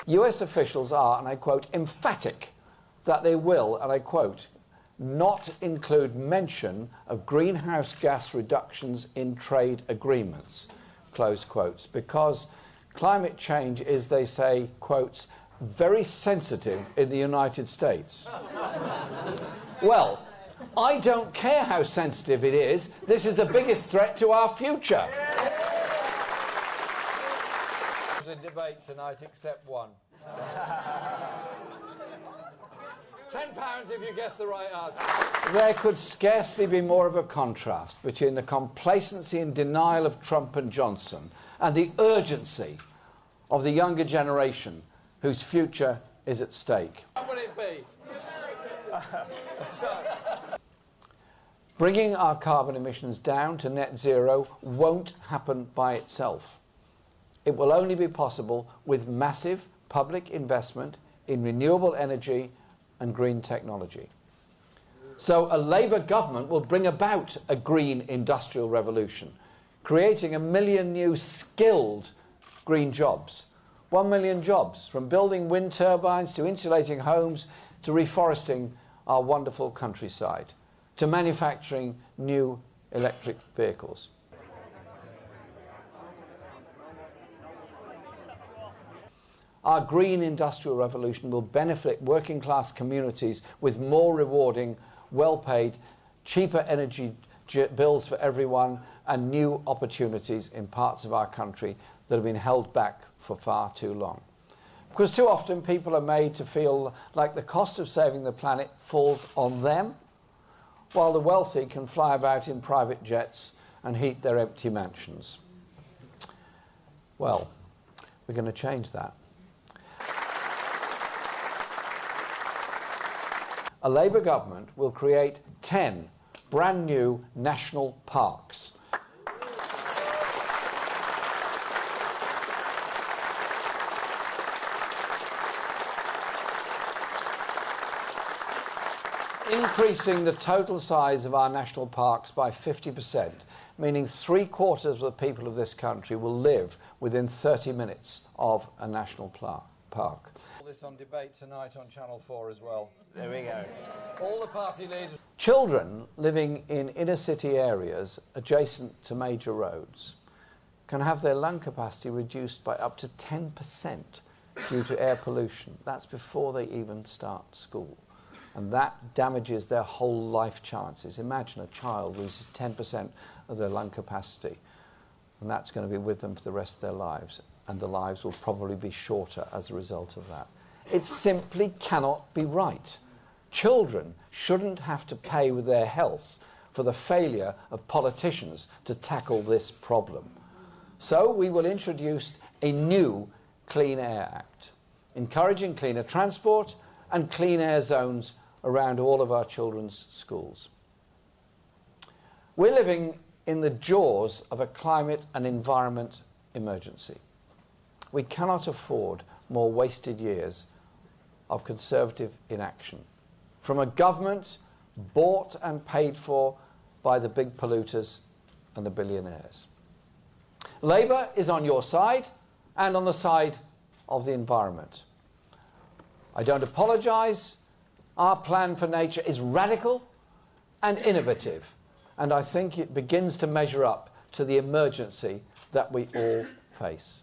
US officials are, and I quote, emphatic that they will, and I quote, not include mention of greenhouse gas reductions in trade agreements, close quotes, because climate change is, they say, quotes, very sensitive in the United States. Well, I don't care how sensitive it is. This is the biggest threat to our future. There's a debate tonight except one. £10 if you guess the right answer. There could scarcely be more of a contrast between the complacency and denial of Trump and Johnson and the urgency of the younger generation whose future is at stake. What would it be? Bringing our carbon emissions down to net zero won't happen by itself. It will only be possible with massive public investment in renewable energy and green technology. So a Labour government will bring about a green industrial revolution, creating 1 million new skilled green jobs. 1 million jobs, from building wind turbines to insulating homes to reforesting our wonderful countryside, to manufacturing new electric vehicles. Our green industrial revolution will benefit working class communities with more rewarding, well-paid, cheaper energy bills for everyone and new opportunities in parts of our country that have been held back for far too long. Because too often people are made to feel like the cost of saving the planet falls on them, while the wealthy can fly about in private jets and heat their empty mansions. Well, we're going to change that. A Labour government will create 10 brand new national parks. Increasing the total size of our national parks by 50%, meaning 3/4 of the people of this country will live within 30 minutes of a national park. All this on debate tonight on Channel 4 as well. There we go. All the party leaders. Children living in inner city areas adjacent to major roads can have their lung capacity reduced by up to 10% due to air pollution. That's before they even start school. And that damages their whole life chances. Imagine a child loses 10% of their lung capacity, and that's going to be with them for the rest of their lives, and the lives will probably be shorter as a result of that. It simply cannot be right. Children shouldn't have to pay with their health for the failure of politicians to tackle this problem. So we will introduce a new Clean Air Act, encouraging cleaner transport and clean air zones around all of our children's schools. We're living in the jaws of a climate and environment emergency. We cannot afford more wasted years of Conservative inaction from a government bought and paid for by the big polluters and the billionaires. Labour is on your side and on the side of the environment. I don't apologise. Our plan for nature is radical and innovative, and I think it begins to measure up to the emergency that we all face.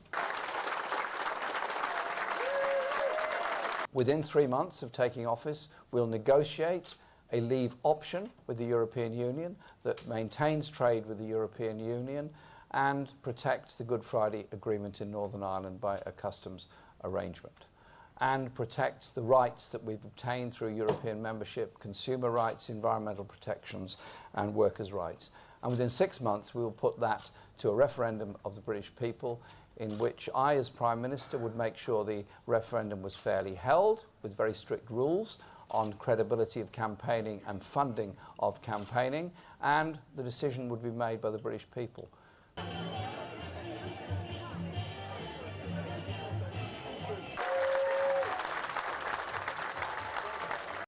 Within 3 months of taking office, we'll negotiate a leave option with the European Union that maintains trade with the European Union and protects the Good Friday Agreement in Northern Ireland by a customs arrangement, and protects the rights that we've obtained through European membership, consumer rights, environmental protections and workers' rights. And within 6 months we will put that to a referendum of the British people, in which I, as Prime Minister, would make sure the referendum was fairly held with very strict rules on credibility of campaigning and funding of campaigning, and the decision would be made by the British people.